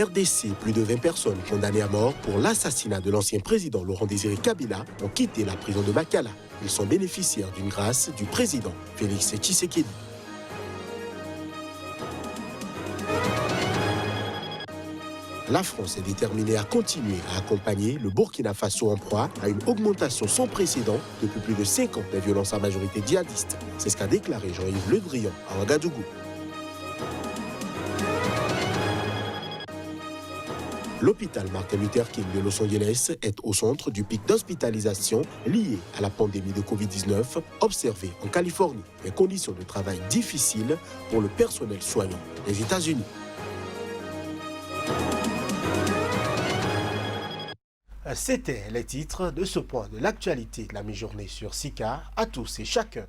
RDC, plus de 20 personnes condamnées à mort pour l'assassinat de l'ancien président Laurent-Désiré Kabila ont quitté la prison de Makala. Ils sont bénéficiaires d'une grâce du président Félix Tshisekedi. La France est déterminée à continuer à accompagner le Burkina Faso en proie à une augmentation sans précédent depuis plus de 5 ans des violences à majorité djihadiste. C'est ce qu'a déclaré Jean-Yves Le Drian à Ouagadougou. L'hôpital Martin Luther King de Los Angeles est au centre du pic d'hospitalisation lié à la pandémie de Covid-19 observée en Californie. Les conditions de travail difficiles pour le personnel soignant des États-Unis. C'était les titres de ce point de l'actualité de la mi-journée sur Sika. À tous et chacun,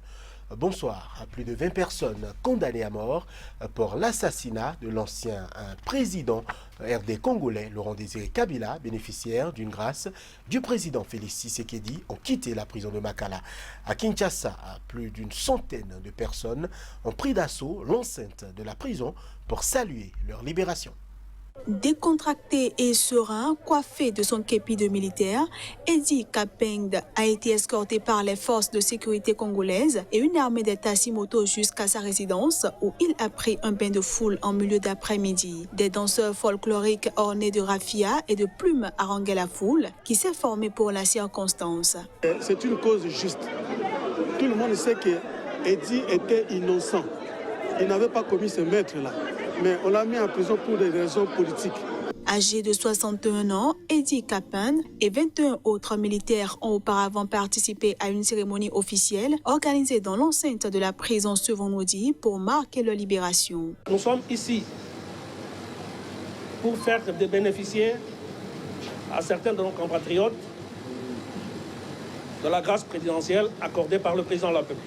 bonsoir. Plus de 20 personnes condamnées à mort pour l'assassinat de l'ancien président RD congolais Laurent-Désiré Kabila, bénéficiaire d'une grâce du président Félix Tshisekedi, ont quitté la prison de Makala. À Kinshasa, plus d'une centaine de personnes ont pris d'assaut l'enceinte de la prison pour saluer leur libération. Décontracté et serein, coiffé de son képi de militaire, Edi Kapeng a été escorté par les forces de sécurité congolaises et une armée des Tassimoto jusqu'à sa résidence où il a pris un bain de foule en milieu d'après-midi. Des danseurs folkloriques ornés de raffia et de plumes haranguaient la foule qui s'est formée pour la circonstance. C'est une cause juste. Tout le monde sait que Edi était innocent. Il n'avait pas commis ce meurtre-là. Mais on l'a mis en prison pour des raisons politiques. Âgé de 61 ans, Edi Kapeng et 21 autres militaires ont auparavant participé à une cérémonie officielle organisée dans l'enceinte de la prison ce vendredi pour marquer leur libération. Nous sommes ici pour faire des bénéficiaires à certains de nos compatriotes de la grâce présidentielle accordée par le président de la République.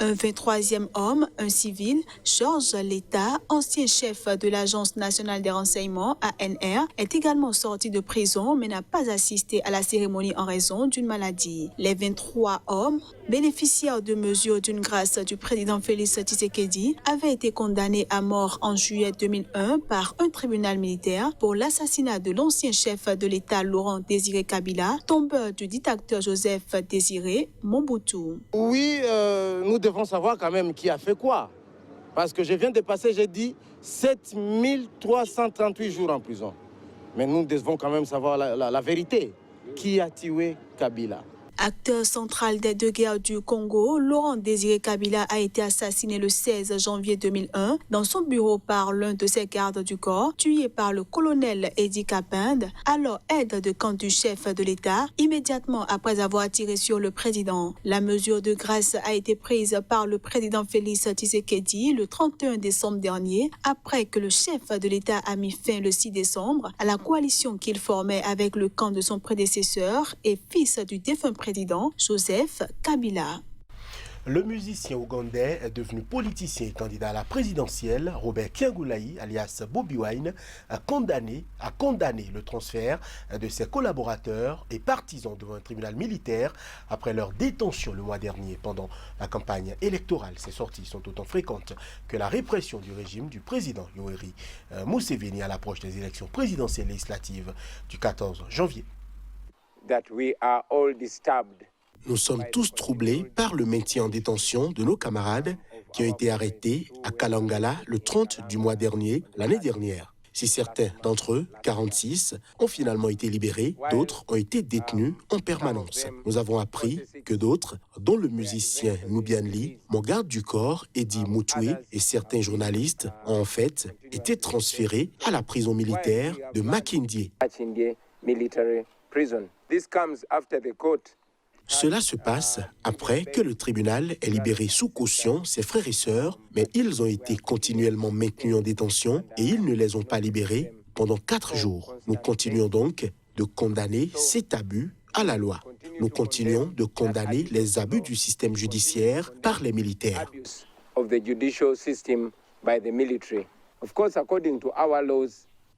Un 23e homme, un civil, Georges Leta, ancien chef de l'Agence nationale des renseignements, ANR, est également sorti de prison mais n'a pas assisté à la cérémonie en raison d'une maladie. Les 23 hommes, bénéficiaires de mesures d'une grâce du président Félix Tshisekedi, avaient été condamnés à mort en juillet 2001 par un tribunal militaire pour l'assassinat de l'ancien chef de l'État Laurent-Désiré Kabila, tombeur du dictateur Joseph Désiré Mobutu. Oui, nous devons savoir quand même qui a fait quoi. Parce que je viens de passer, j'ai dit, 7338 jours en prison. Mais nous devons quand même savoir la vérité. Qui a tué Kabila? Acteur central des deux guerres du Congo, Laurent-Désiré Kabila a été assassiné le 16 janvier 2001 dans son bureau par l'un de ses gardes du corps, tué par le colonel Edi Kapeng, alors aide de camp du chef de l'État, immédiatement après avoir tiré sur le président. La mesure de grâce a été prise par le président Félix Tshisekedi le 31 décembre dernier, après que le chef de l'État a mis fin le 6 décembre à la coalition qu'il formait avec le camp de son prédécesseur et fils du défunt président Joseph Kabila. Le musicien ougandais est devenu politicien et candidat à la présidentielle, Robert Kyagulanyi, alias Bobi Wine, a condamné le transfert de ses collaborateurs et partisans devant un tribunal militaire après leur détention le mois dernier pendant la campagne électorale. Ces sorties sont autant fréquentes que la répression du régime du président Yoweri Museveni à l'approche des élections présidentielles législatives du 14 janvier. Nous sommes tous troublés par le maintien en détention de nos camarades qui ont été arrêtés à Kalangala le 30 du mois dernier, l'année dernière. Si certains d'entre eux, 46, ont finalement été libérés, d'autres ont été détenus en permanence. Nous avons appris que d'autres, dont le musicien Nubian Lee, mon garde du corps, Eddie Mutwe, et certains journalistes, ont en fait été transférés à la prison militaire de Makindye. Cela se passe après que le tribunal ait libéré sous caution ses frères et sœurs, mais ils ont été continuellement maintenus en détention et ils ne les ont pas libérés pendant 4 jours. Nous continuons donc de condamner cet abus à la loi. Nous continuons de condamner les abus du système judiciaire par les militaires.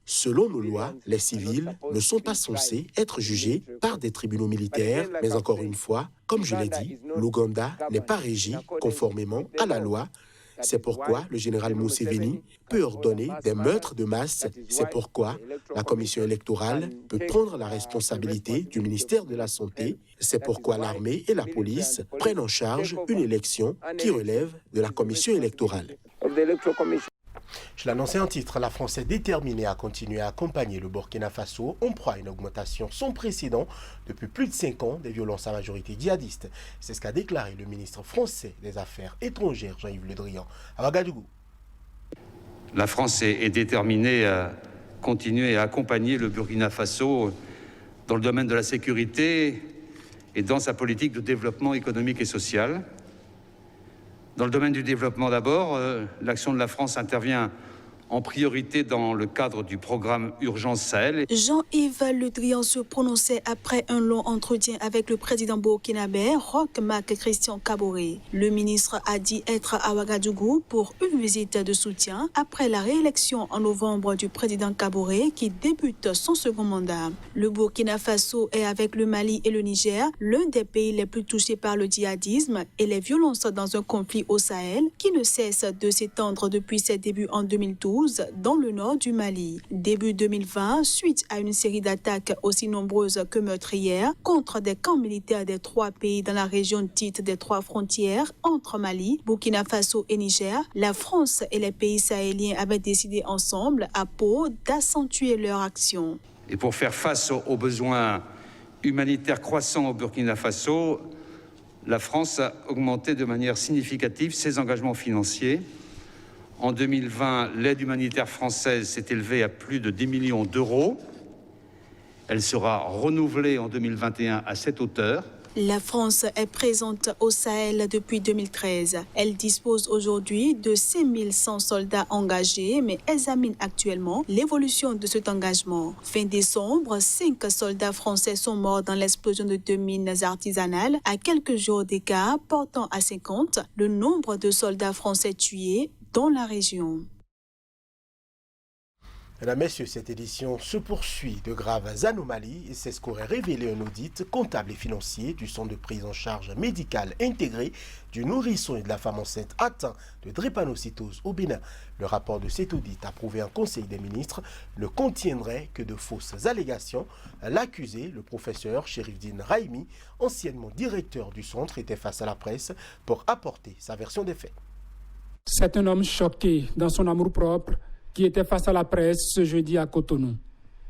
Selon nos lois, les civils ne sont pas censés être jugés par des tribunaux militaires, mais encore une fois, comme je l'ai dit, l'Ouganda n'est pas régi conformément à la loi C'est pourquoi le général Museveni peut ordonner des meurtres de masse. C'est pourquoi la commission électorale peut prendre la responsabilité du ministère de la Santé. C'est pourquoi l'armée et la police prennent en charge une élection qui relève de la commission électorale. Je l'annonçais en titre, la France est déterminée à continuer à accompagner le Burkina Faso en proie à une augmentation sans précédent depuis plus de 5 ans des violences à majorité djihadiste. C'est ce qu'a déclaré le ministre français des Affaires étrangères, Jean-Yves Le Drian, à Ouagadougou. La France est déterminée à continuer à accompagner le Burkina Faso dans le domaine de la sécurité et dans sa politique de développement économique et social. Dans le domaine du développement d'abord, l'action de la France intervient en priorité dans le cadre du programme Urgence Sahel. Jean-Yves Le Drian se prononçait après un long entretien avec le président burkinabé, Roch Marc Christian Kaboré. Le ministre a dit être à Ouagadougou pour une visite de soutien après la réélection en novembre du président Kaboré qui débute son second mandat. Le Burkina Faso est avec le Mali et le Niger l'un des pays les plus touchés par le djihadisme et les violences dans un conflit au Sahel qui ne cesse de s'étendre depuis ses débuts en 2012 dans le nord du Mali. Début 2020, suite à une série d'attaques aussi nombreuses que meurtrières contre des camps militaires des 3 pays dans la région dite des 3 frontières entre Mali, Burkina Faso et Niger, la France et les pays sahéliens avaient décidé ensemble à Pau d'accentuer leur action. Et pour faire face aux besoins humanitaires croissants au Burkina Faso, la France a augmenté de manière significative ses engagements financiers. En 2020, l'aide humanitaire française s'est élevée à plus de 10 millions d'euros. Elle sera renouvelée en 2021 à cette hauteur. La France est présente au Sahel depuis 2013. Elle dispose aujourd'hui de 5100 soldats engagés, mais examine actuellement l'évolution de cet engagement. Fin décembre, 5 soldats français sont morts dans l'explosion de 2 mines artisanales à quelques jours d'écart, portant à 50 le nombre de soldats français tués dans la région. Mesdames, Messieurs, cette édition se poursuit de graves anomalies et c'est ce qu'aurait révélé un audit comptable et financier du centre de prise en charge médicale intégré du nourrisson et de la femme enceinte atteint de drépanocytose au Bénin. Le rapport de cet audit approuvé en Conseil des ministres ne contiendrait que de fausses allégations. L'accusé, le professeur Chérifdine Raimi, anciennement directeur du centre, était face à la presse pour apporter sa version des faits. C'est un homme choqué dans son amour-propre qui était face à la presse ce jeudi à Cotonou.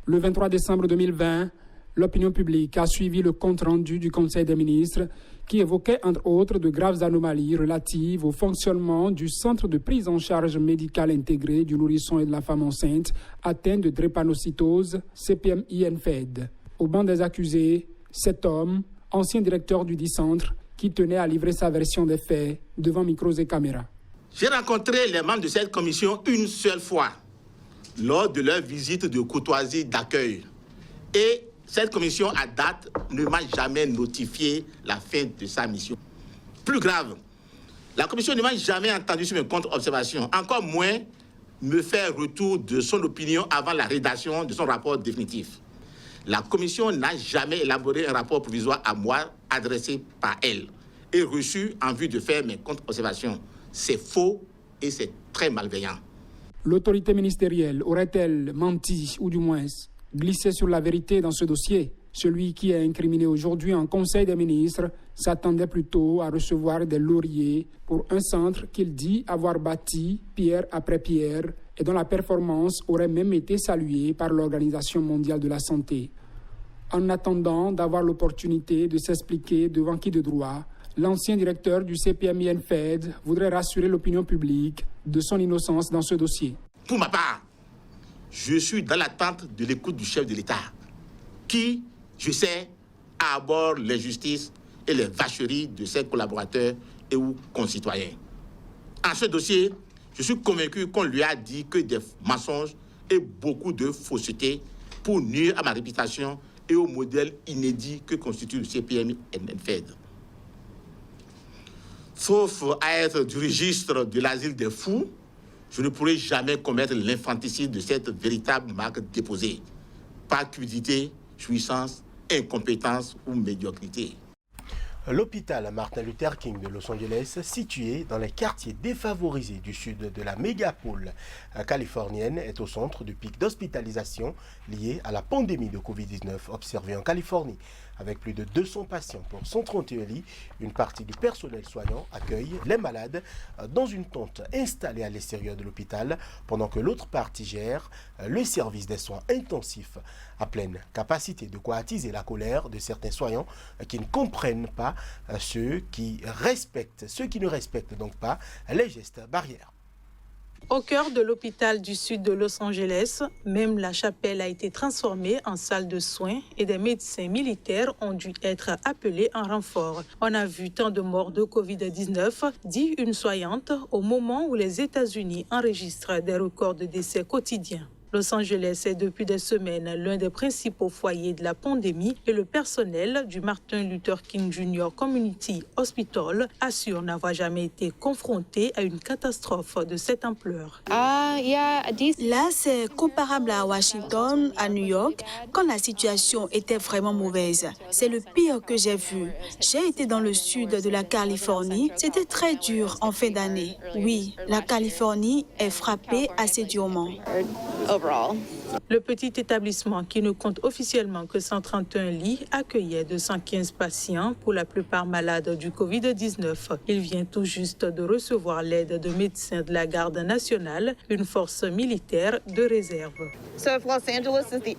Le 23 décembre 2020, l'opinion publique a suivi le compte-rendu du Conseil des ministres qui évoquait entre autres de graves anomalies relatives au fonctionnement du centre de prise en charge médicale intégré du nourrisson et de la femme enceinte atteint de drépanocytose, CPM-INFED. Au banc des accusés, cet homme, ancien directeur du dit centre, qui tenait à livrer sa version des faits devant micros et caméras. J'ai rencontré les membres de cette commission une seule fois, lors de leur visite de courtoisie d'accueil. Et cette commission, à date, ne m'a jamais notifié la fin de sa mission. Plus grave, la commission ne m'a jamais entendu sur mes contre-observations, encore moins me faire retour de son opinion avant la rédaction de son rapport définitif. La commission n'a jamais élaboré un rapport provisoire à moi, adressé par elle, et reçu en vue de faire mes contre-observations. C'est faux et c'est très malveillant. L'autorité ministérielle aurait-elle menti ou du moins glissé sur la vérité dans ce dossier? Celui qui est incriminé aujourd'hui en Conseil des ministres s'attendait plutôt à recevoir des lauriers pour un centre qu'il dit avoir bâti pierre après pierre et dont la performance aurait même été saluée par l'Organisation mondiale de la santé. En attendant d'avoir l'opportunité de s'expliquer devant qui de droit, l'ancien directeur du CPM-INFED voudrait rassurer l'opinion publique de son innocence dans ce dossier. Pour ma part, je suis dans l'attente de l'écoute du chef de l'État, qui, je sais, aborde l'injustice et les vacheries de ses collaborateurs et ou concitoyens. En ce dossier, je suis convaincu qu'on lui a dit que des mensonges et beaucoup de fausseté pour nuire à ma réputation et au modèle inédit que constitue le CPM-INFED. Sauf à être du registre de l'asile des fous, je ne pourrai jamais commettre l'infanticide de cette véritable marque déposée. Pas cupidité, jouissance, incompétence ou médiocrité. L'hôpital Martin Luther King de Los Angeles, situé dans les quartiers défavorisés du sud de la mégapole californienne, est au centre du pic d'hospitalisation lié à la pandémie de Covid-19 observée en Californie. Avec plus de 200 patients pour 131 lits, une partie du personnel soignant accueille les malades dans une tente installée à l'extérieur de l'hôpital, pendant que l'autre partie gère le service des soins intensifs à pleine capacité, de quoi attiser la colère de certains soignants qui ne comprennent pas ceux qui ne respectent donc pas les gestes barrières. Au cœur de l'hôpital du sud de Los Angeles, même la chapelle a été transformée en salle de soins et des médecins militaires ont dû être appelés en renfort. On a vu tant de morts de Covid-19, dit une soignante, au moment où les États-Unis enregistrent des records de décès quotidiens. Los Angeles est depuis des semaines l'un des principaux foyers de la pandémie et le personnel du Martin Luther King Jr. Community Hospital assure n'avoir jamais été confronté à une catastrophe de cette ampleur. Là, c'est comparable à Washington, à New York, quand la situation était vraiment mauvaise. C'est le pire que j'ai vu. J'ai été dans le sud de la Californie. C'était très dur en fin d'année. Oui, la Californie est frappée assez durement. Le petit établissement, qui ne compte officiellement que 131 lits, accueillait 215 patients, pour la plupart malades du Covid-19. Il vient tout juste de recevoir l'aide de médecins de la Garde nationale, une force militaire de réserve.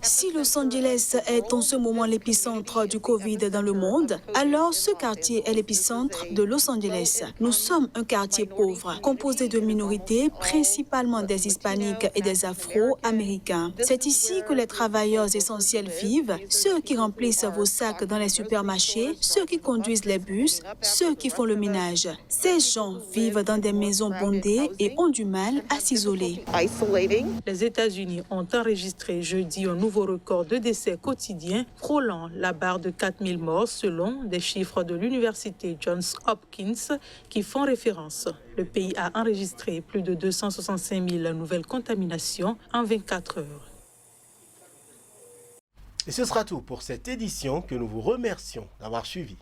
Si Los Angeles est en ce moment l'épicentre du Covid dans le monde, alors ce quartier est l'épicentre de Los Angeles. Nous sommes un quartier pauvre, composé de minorités, principalement des hispaniques et des afro-américains. C'est ici que les travailleurs essentiels vivent, ceux qui remplissent vos sacs dans les supermarchés, ceux qui conduisent les bus, ceux qui font le ménage. Ces gens vivent dans des maisons bondées et ont du mal à s'isoler. Les États-Unis ont enregistré jeudi un nouveau record de décès quotidiens, frôlant la barre de 4000 morts selon des chiffres de l'université Johns Hopkins qui font référence. Le pays a enregistré plus de 265 000 nouvelles contaminations en 24 heures. Et ce sera tout pour cette édition que nous vous remercions d'avoir suivi.